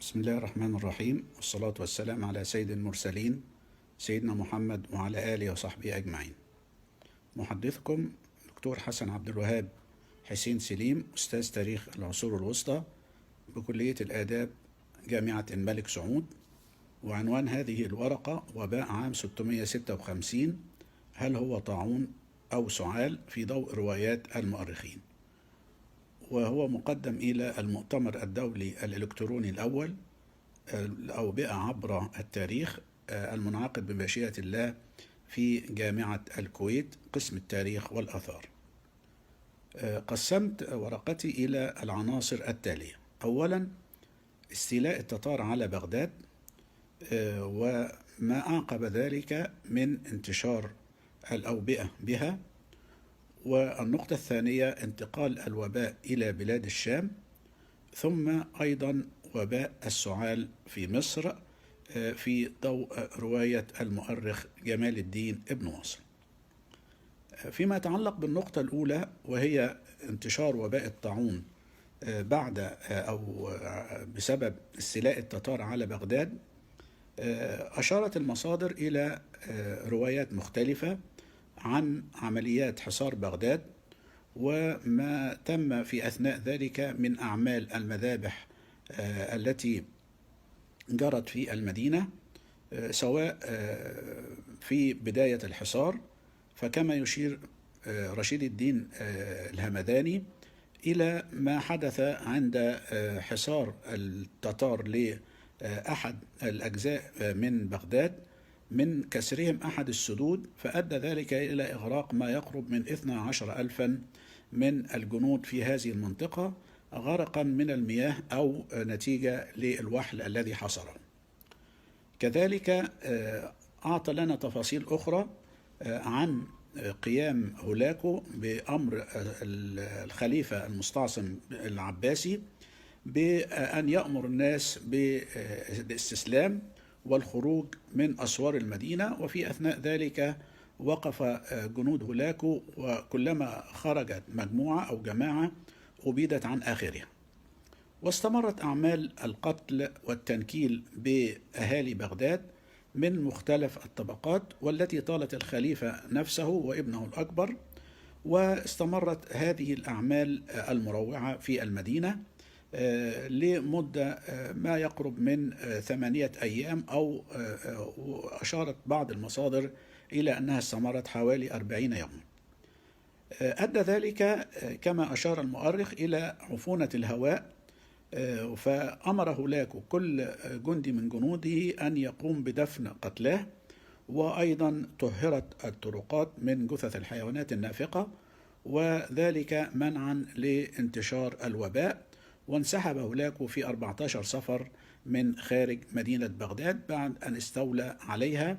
بسم الله الرحمن الرحيم، والصلاة والسلام على سيد المرسلين سيدنا محمد وعلى آله وصحبه أجمعين. محدثكم دكتور حسن عبد الوهاب حسين سليم، أستاذ تاريخ العصور الوسطى بكلية الآداب جامعة الملك سعود. وعنوان هذه الورقة: وباء عام 656، هل هو طاعون أو سعال في ضوء روايات المؤرخين. وهو مقدم إلى المؤتمر الدولي الإلكتروني الأول الأوبئة عبر التاريخ، المنعقد بمشيئة الله في جامعة الكويت قسم التاريخ والآثار. قسمت ورقتي إلى العناصر التالية: أولا، استيلاء التتار على بغداد وما أعقب ذلك من انتشار الأوبئة بها. والنقطة الثانية، انتقال الوباء إلى بلاد الشام، ثم أيضا وباء السعال في مصر في ضوء رواية المؤرخ جمال الدين ابن واصل. فيما يتعلق بالنقطة الأولى وهي انتشار وباء الطاعون بعد أو بسبب استيلاء التتار على بغداد، أشارت المصادر إلى روايات مختلفة عن عمليات حصار بغداد وما تم في أثناء ذلك من أعمال المذابح التي جرت في المدينة، سواء في بداية الحصار، فكما يشير رشيد الدين الهمداني إلى ما حدث عند حصار التتار لأحد الأجزاء من بغداد من كسرهم أحد السدود، فأدى ذلك إلى إغراق ما يقرب من 12,000 من الجنود في هذه المنطقة، غرقا من المياه أو نتيجة للوحل الذي حصره. كذلك أعطى لنا تفاصيل أخرى عن قيام هولاكو بأمر الخليفة المستعصم العباسي بأن يأمر الناس بالاستسلام والخروج من أسوار المدينة، وفي أثناء ذلك وقف جنود هولاكو، وكلما خرجت مجموعة أو جماعة أبيدت عن آخرها. واستمرت أعمال القتل والتنكيل بأهالي بغداد من مختلف الطبقات، والتي طالت الخليفة نفسه وابنه الأكبر. واستمرت هذه الأعمال المروعة في المدينة لمدة ما يقرب من 8 أيام، أو أشارت بعض المصادر إلى أنها استمرت حوالي 40 يوما. أدى ذلك كما أشار المؤرخ إلى عفونة الهواء، فأمر هولاكو كل جندي من جنوده أن يقوم بدفن قتلاه، وأيضا طهرت الطرقات من جثث الحيوانات النافقة، وذلك منعا لانتشار الوباء. وانسحب هولاكو في 14 صفر من خارج مدينة بغداد بعد أن استولى عليها،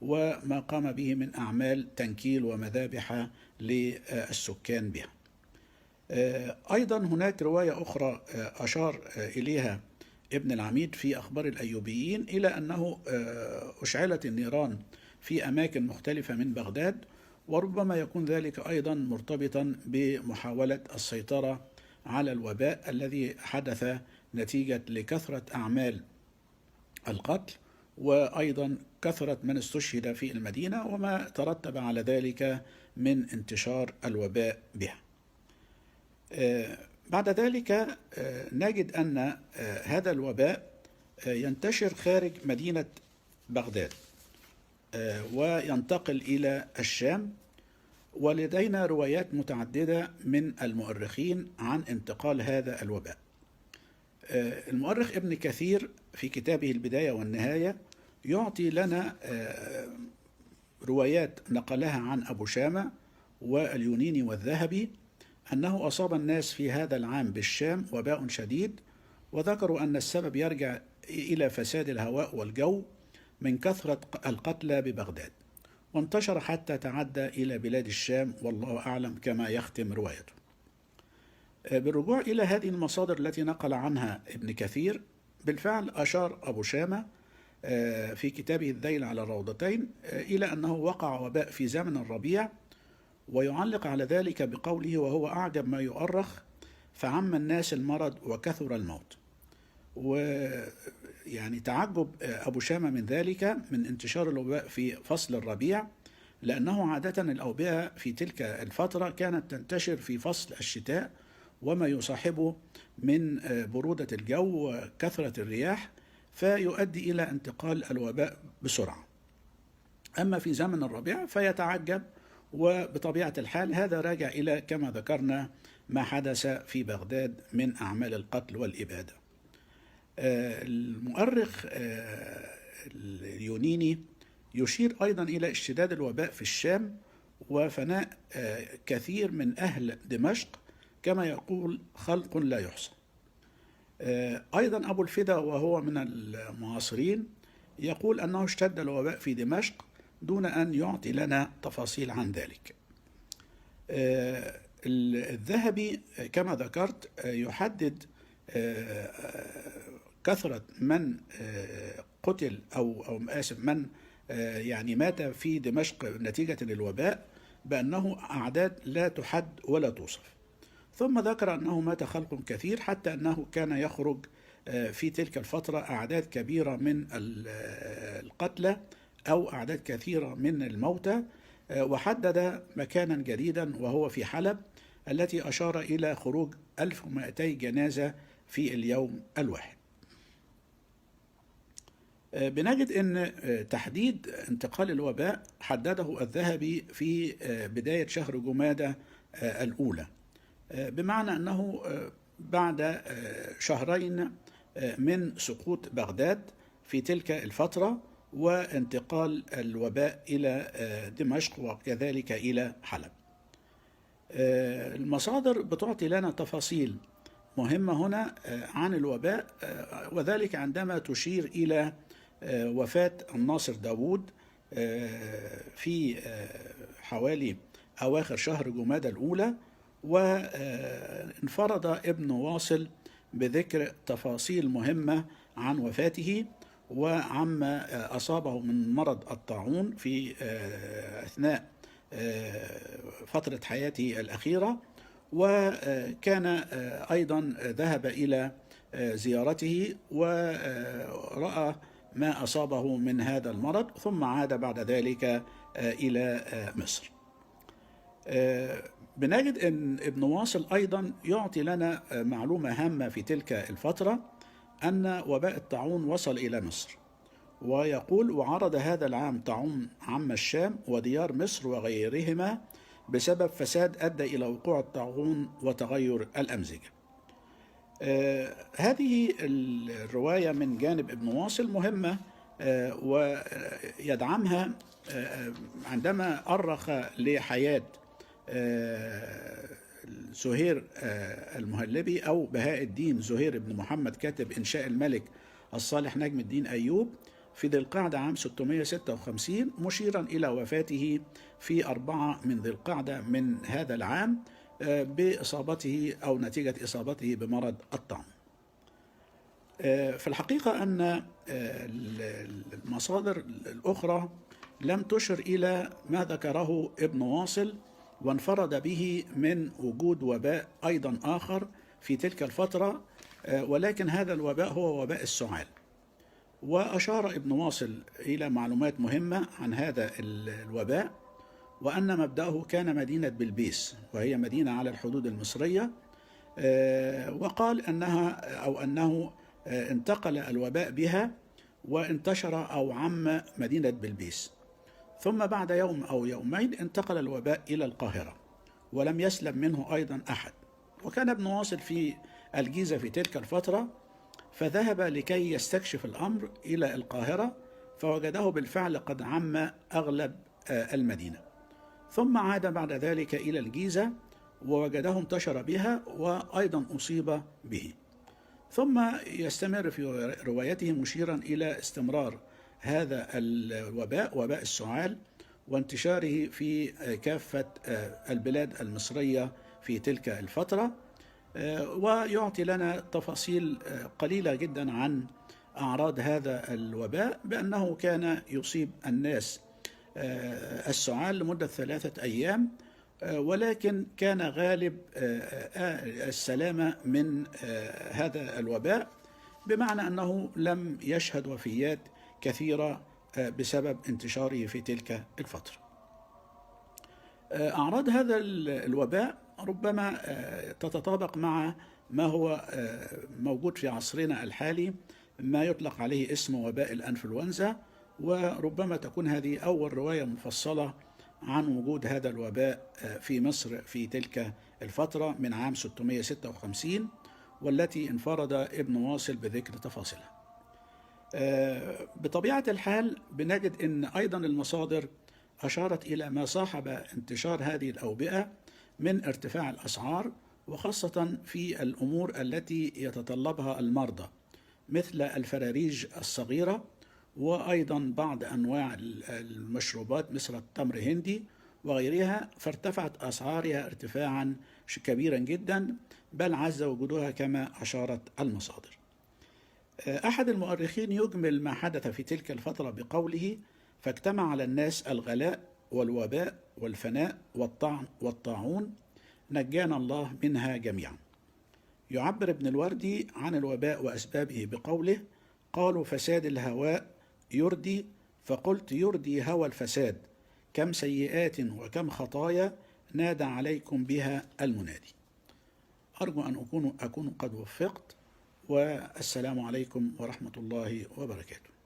وما قام به من أعمال تنكيل ومذابح للسكان بها. أيضا هناك رواية أخرى أشار إليها ابن العميد في أخبار الأيوبيين إلى أنه أشعلت النيران في أماكن مختلفة من بغداد، وربما يكون ذلك أيضا مرتبطا بمحاولة السيطرة على الوباء الذي حدث نتيجة لكثرة أعمال القتل، وأيضا كثرة من استشهد في المدينة وما ترتب على ذلك من انتشار الوباء بها. بعد ذلك نجد أن هذا الوباء ينتشر خارج مدينة بغداد وينتقل إلى الشام، ولدينا روايات متعددة من المؤرخين عن انتقال هذا الوباء. المؤرخ ابن كثير في كتابه البداية والنهاية يعطي لنا روايات نقلها عن أبو شامة واليونيني والذهبي أنه أصاب الناس في هذا العام بالشام وباء شديد، وذكروا أن السبب يرجع إلى فساد الهواء والجو من كثرة القتلى ببغداد، وانتشر حتى تعدى إلى بلاد الشام، والله أعلم، كما يختم روايته. بالرجوع إلى هذه المصادر التي نقل عنها ابن كثير، بالفعل أشار أبو شامة في كتابه الذيل على الروضتين إلى أنه وقع وباء في زمن الربيع، ويعلق على ذلك بقوله: وهو أعجب ما يؤرخ، فعم الناس المرض وكثر الموت. ويعني تعجب أبو شامة من ذلك، من انتشار الوباء في فصل الربيع، لأنه عادة الأوبئة في تلك الفترة كانت تنتشر في فصل الشتاء وما يصاحبه من برودة الجو وكثرة الرياح، فيؤدي إلى انتقال الوباء بسرعة. أما في زمن الربيع فيتعجب، وبطبيعة الحال هذا راجع إلى كما ذكرنا ما حدث في بغداد من أعمال القتل والإبادة. المؤرخ اليونيني يشير أيضا إلى اشتداد الوباء في الشام وفناء كثير من أهل دمشق، كما يقول خلق لا يحصى. أيضا أبو الفدا وهو من المعاصرين يقول أنه اشتد الوباء في دمشق دون أن يعطي لنا تفاصيل عن ذلك. الذهبي كما ذكرت يحدد كثرة من قتل أو آسف من يعني مات في دمشق نتيجة للوباء بأنه أعداد لا تحد ولا توصف. ثم ذكر أنه مات خلق كثير، حتى أنه كان يخرج في تلك الفترة أعداد كبيرة من القتلى أو أعداد كثيرة من الموتى، وحدد مكانا جديدا وهو في حلب، التي أشار إلى خروج 1200 جنازة في اليوم الواحد. بنجد أن تحديد انتقال الوباء حدده الذهبي في بداية شهر جمادى الأولى، بمعنى أنه بعد شهرين من سقوط بغداد في تلك الفترة وانتقال الوباء إلى دمشق وكذلك إلى حلب. المصادر بتعطي لنا تفاصيل مهمة هنا عن الوباء، وذلك عندما تشير إلى وفاة الناصر داود في حوالي أواخر شهر جمادى الأولى، وانفرد ابن واصل بذكر تفاصيل مهمة عن وفاته وعما أصابه من مرض الطاعون في أثناء فترة حياته الأخيرة، وكان أيضا ذهب إلى زيارته ورأى ما أصابه من هذا المرض، ثم عاد بعد ذلك إلى مصر. بنجد أن ابن واصل أيضا يعطي لنا معلومة هامة في تلك الفترة، أن وباء الطاعون وصل إلى مصر، ويقول: وعرض هذا العام طاعون عم الشام وديار مصر وغيرهما بسبب فساد أدى إلى وقوع الطاعون وتغير الأمزجة. هذه الرواية من جانب ابن واصل مهمة، ويدعمها عندما أرخ لحياة زهير المهلبي أو بهاء الدين زهير بن محمد كاتب إنشاء الملك الصالح نجم الدين أيوب في ذي القعدة عام 656، مشيرا إلى وفاته في 4 من ذي القعدة من هذا العام بإصابته أو نتيجة إصابته بمرض الطاعون. في الحقيقة أن المصادر الأخرى لم تشر إلى ما ذكره ابن واصل، وانفرد به من وجود وباء أيضا آخر في تلك الفترة، ولكن هذا الوباء هو وباء السعال. وأشار ابن واصل إلى معلومات مهمة عن هذا الوباء، وأن مبدأه كان مدينة بلبيس، وهي مدينة على الحدود المصرية، وقال أنه انتقل الوباء بها وانتشر أو عم مدينة بلبيس، ثم بعد يوم أو يومين انتقل الوباء إلى القاهرة ولم يسلم منه أيضا أحد. وكان ابن واصل في الجيزة في تلك الفترة، فذهب لكي يستكشف الأمر إلى القاهرة، فوجده بالفعل قد عم أغلب المدينة، ثم عاد بعد ذلك إلى الجيزة ووجده انتشر بها وأيضا أصيب به. ثم يستمر في روايته مشيرا إلى استمرار هذا الوباء، وباء السعال، وانتشاره في كافة البلاد المصرية في تلك الفترة، ويعطي لنا تفاصيل قليلة جدا عن أعراض هذا الوباء، بأنه كان يصيب الناس السعال لمدة 3 أيام، ولكن كان غالب السلامة من هذا الوباء بمعنى أنه لم يشهد وفيات كثيرة بسبب انتشاره في تلك الفترة. أعراض هذا الوباء ربما تتطابق مع ما هو موجود في عصرنا الحالي، ما يطلق عليه اسم وباء الأنفلونزا، وربما تكون هذه أول رواية مفصلة عن وجود هذا الوباء في مصر في تلك الفترة من عام 656، والتي انفرد ابن واصل بذكر تفاصيلها. بطبيعة الحال بنجد أن أيضا المصادر أشارت إلى ما صاحب انتشار هذه الأوبئة من ارتفاع الأسعار، وخاصة في الأمور التي يتطلبها المرضى مثل الفراريج الصغيرة، وأيضا بعض أنواع المشروبات مثل التمر الهندي وغيرها، فارتفعت أسعارها ارتفاعا كبيرا جدا، بل عز وجودها كما أشارت المصادر. أحد المؤرخين يجمل ما حدث في تلك الفترة بقوله: فاجتمع على الناس الغلاء والوباء والفناء والطاعون، نجانا الله منها جميعا. يعبر ابن الوردي عن الوباء وأسبابه بقوله: قالوا فساد الهواء يردي، فقلت يردي هوى الفساد، كم سيئات وكم خطايا نادى عليكم بها المنادي. أرجو أن أكون قد وفقت، والسلام عليكم ورحمة الله وبركاته.